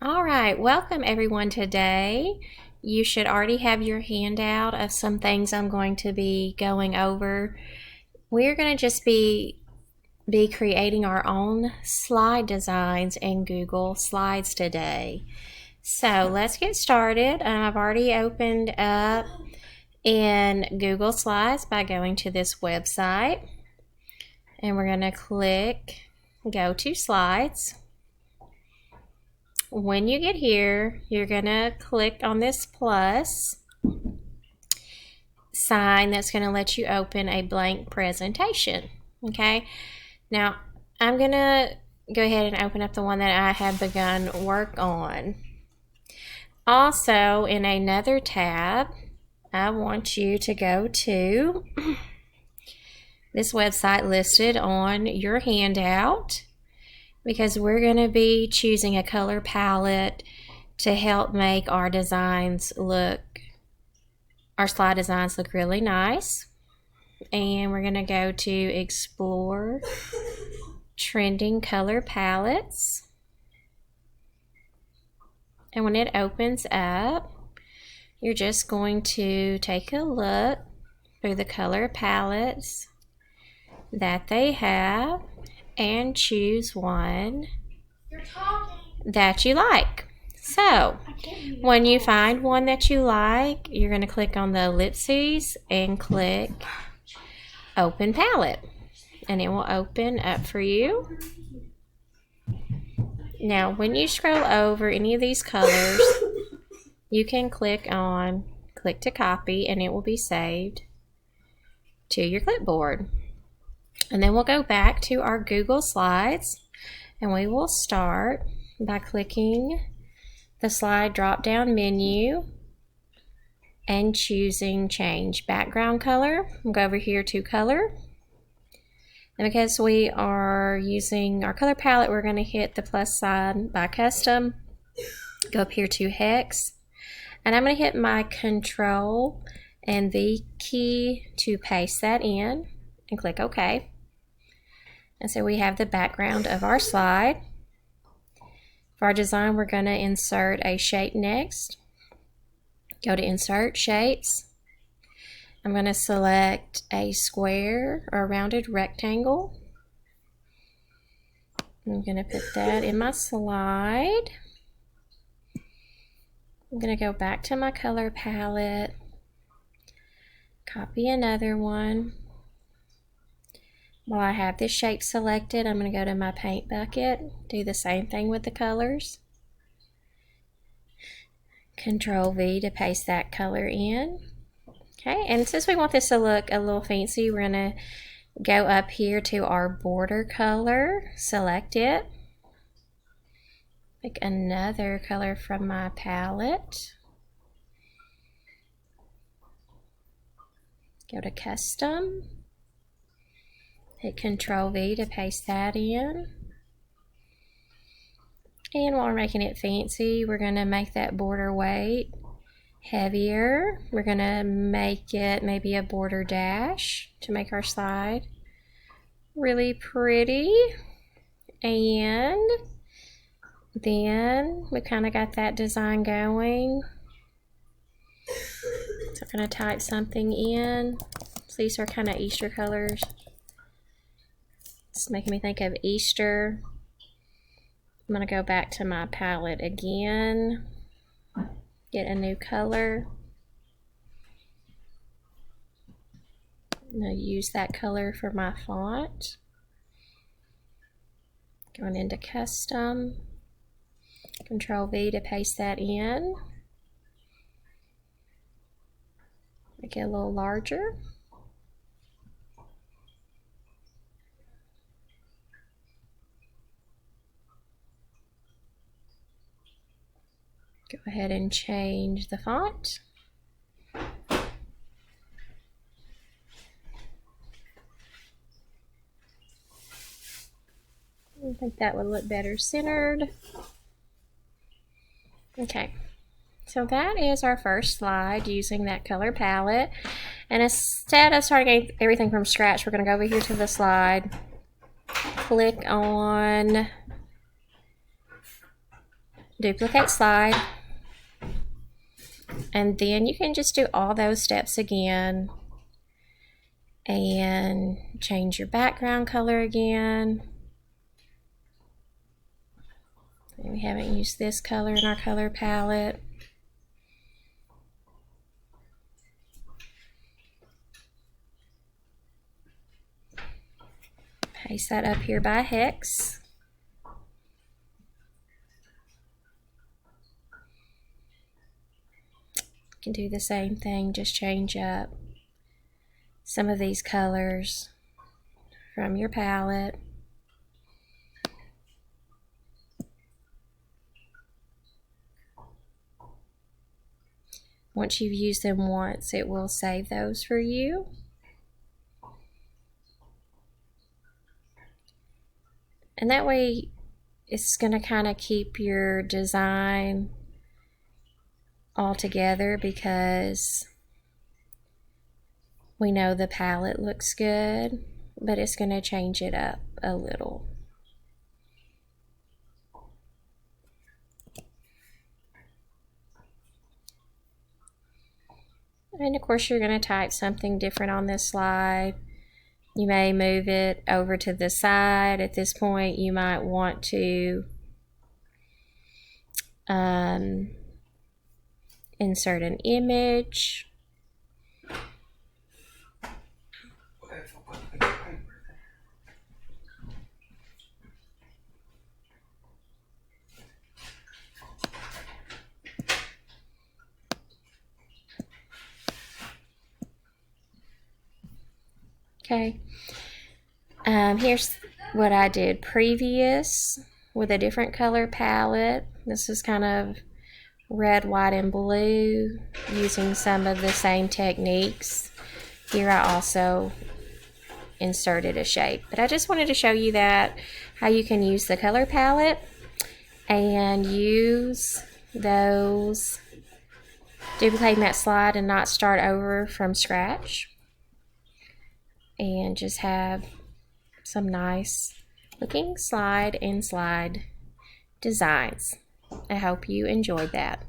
All right, welcome everyone today. You should already have your handout of some things I'm going to be going over. We're going to just be creating our own slide designs in Google Slides today. So let's get started. I've already opened up in Google Slides by going to this website. And we're going to click Go to Slides. When you get here, you're going to click on this plus sign that's going to let you open a blank presentation. Okay, now I'm going to go ahead and open up the one that I have begun work on. Also, in another tab, I want you to go to this website listed on your handout, because we're going to be choosing a color palette to help make our slide designs look really nice. And we're going to go to Explore Trending Color Palettes. And when it opens up, you're just going to take a look through the color palettes that they have and choose one that you like. So when you find one that you like, you're going to click on the ellipses and click Open Palette, and it will open up for you. Now when you scroll over any of these colors, you can click to copy, and it will be saved to your clipboard. And then we'll go back to our Google Slides, and we will start by clicking the slide drop-down menu and choosing Change Background Color. We'll go over here to Color. And because we are using our color palette, we're going to hit the plus sign by Custom. Go up here to Hex. And I'm going to hit my Control and V key to paste that in and click OK. And so we have the background of our slide. For our design, we're going to insert a shape next. Go to Insert Shapes. I'm going to select a square or a rounded rectangle. I'm going to put that in my slide. I'm going to go back to my color palette, copy another one. While I have this shape selected, I'm going to go to my paint bucket, do the same thing with the colors. Control V to paste that color in. Okay, and since we want this to look a little fancy, we're going to go up here to our border color, select it, pick another color from my palette, go to Custom, hit Control V to paste that in. And while we're making it fancy, we're going to make that border weight heavier. We're going to make it maybe a border dash to make our slide really pretty. And then we kind of got that design going. So I'm going to type something in. So these are kind of Easter colors. It's making me think of Easter. I'm going to go back to my palette again, get a new color. I'm going to use that color for my font. Going into Custom, Control V to paste that in. Make it a little larger. Go ahead and change the font. I think that would look better centered. Okay, so that is our first slide using that color palette. And instead of starting everything from scratch, we're going to go over here to the slide, click on duplicate slide, and then you can just do all those steps again and change your background color again. We haven't used this color in our color palette. Paste that up here by hex. You can do the same thing, just change up some of these colors from your palette. Once you've used them once, it will save those for you. And that way it's going to kind of keep your design all together, because we know the palette looks good, but it's going to change it up a little. And of course you're going to type something different on this slide. You may move it over to the side. At this point you might want to insert an image. Okay, here's what I did previous with a different color palette. This is kind of red, white, and blue, using some of the same techniques. Here I also inserted a shape, but I just wanted to show you that how you can use the color palette and use those, duplicating that slide and not start over from scratch, and just have some nice looking slide and slide designs. I hope you enjoyed that.